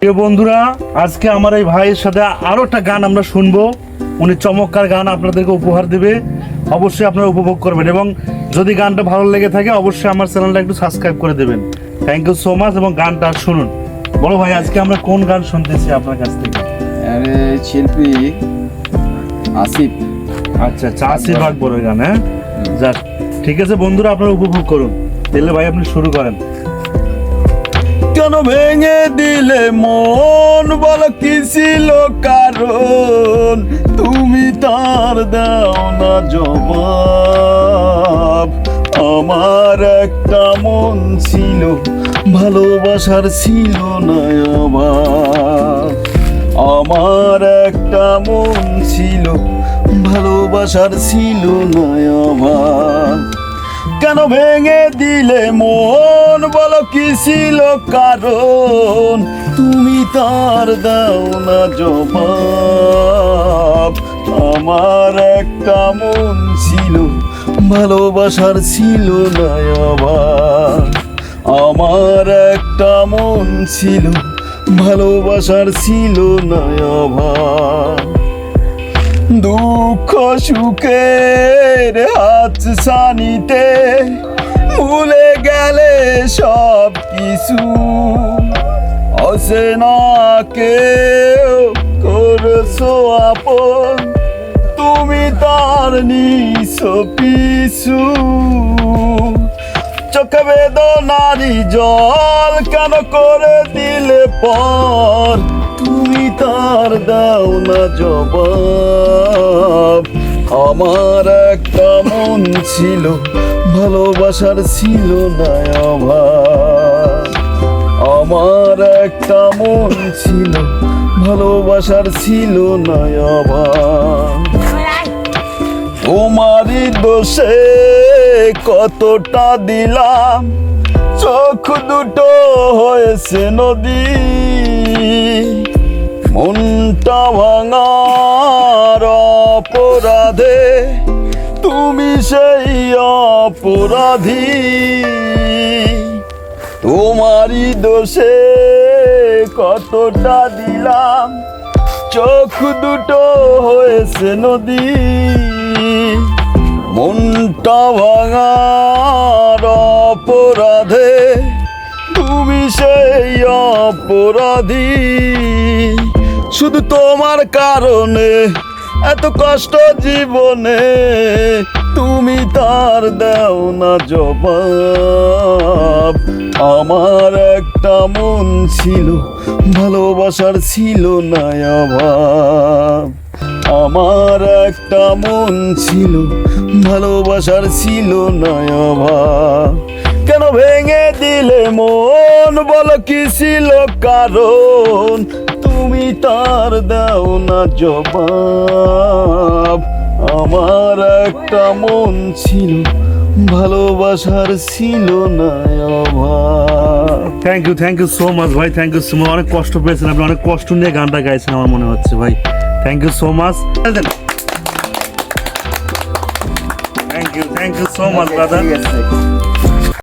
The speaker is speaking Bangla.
প্রিয় বন্ধুরা, আজকে আমার এই ভাইয়ের সাথে আরো একটা গান আমরা শুনবো। উনি চমৎকার গান আপনাদেরকে উপহার দেবে, অবশ্যই আপনারা উপভোগ করবেন এবং যদি গানটা ভালো লেগে থাকে অবশ্যই আমার চ্যানেলটা একটু সাবস্ক্রাইব করে দেবেন। থ্যাংক ইউ সো মাচ এবং গানটা শুনুন। বলো ভাই, আজকে আমরা কোন গান শুনতেছি আপনার কাছ থেকে? আরে শিল্পী আসিফ। আচ্ছা, আসিফ আকবরের গান। হ্যাঁ, যাক, ঠিক আছে বন্ধুরা, আপনারা উপভোগ করুন। তাহলে ভাই আপনি শুরু করেন। কেন ভেঙে দিলে মন, বলো কি ছিল কারণ? তুমি তার দাও না জবাব। আমার একটা মন ছিল, ভালোবাসার ছিল না অভাব। আমার একটা মন ছিল, ভালোবাসার ছিল না অভাব। কেন ভেঙে দিলে মন, বলো কি ছিল কারণ? তুমি তার দাও না জবাব। আমার একটা মন ছিল, ভালোবাসার ছিল না অভাব। আমার একটা মন ছিল, ভালোবাসার ছিল না অভাব। দুঃখ সুখের হাত সানিতে ভুলে গেলে সব কিছু। অচেনা কেউ করছো আপন, তুমি তার নিছো পিছু। চোখে বেদনারি জল কেন করে দিলে পর? তুমি তার দাও না জবাব। আমার একটা মন ছিল, ভালোবাসার ছিল না অভাব। আমার একটা মন ছিল, ভালোবাসার ছিল না অভাব। তোমারই দোষে কতটা দিলাম, চোখ দুটো হয়েছে নদী। মনটা ভাঙার অপরাধে তুমি সেই অপরাধী। তোমারই দোষে কতটা দিলাম, চোখ দুটো হয়েছে নদী। মনটা ভাঙার অপরাধে তুমি সেই অপরাধী। শুধু তোমার কারণে এত কষ্ট জীবনে, তুমি তার দাও না জবাব। আমার একটা মন ছিল, ভালোবাসার ছিল না অভাব। আমার একটা মন ছিল, ভালোবাসার ছিল না অভাব। কেন ভেঙে দিলে মন, বলো কি ছিল কারণ? তুমি তার দাও না জবাব। আমার একটা মন ছিল, ভালোবাসার ছিল না অভাব। থ্যাংক ইউ সো মাচ ভাই, থ্যাংক ইউ সো মাচ। অনেক কষ্ট পেয়েছেন আপনি, অনেক কষ্ট নিয়ে গানটা গাইছেন আমার মনে হচ্ছে ভাই। Thank you so much, thank you so much brother.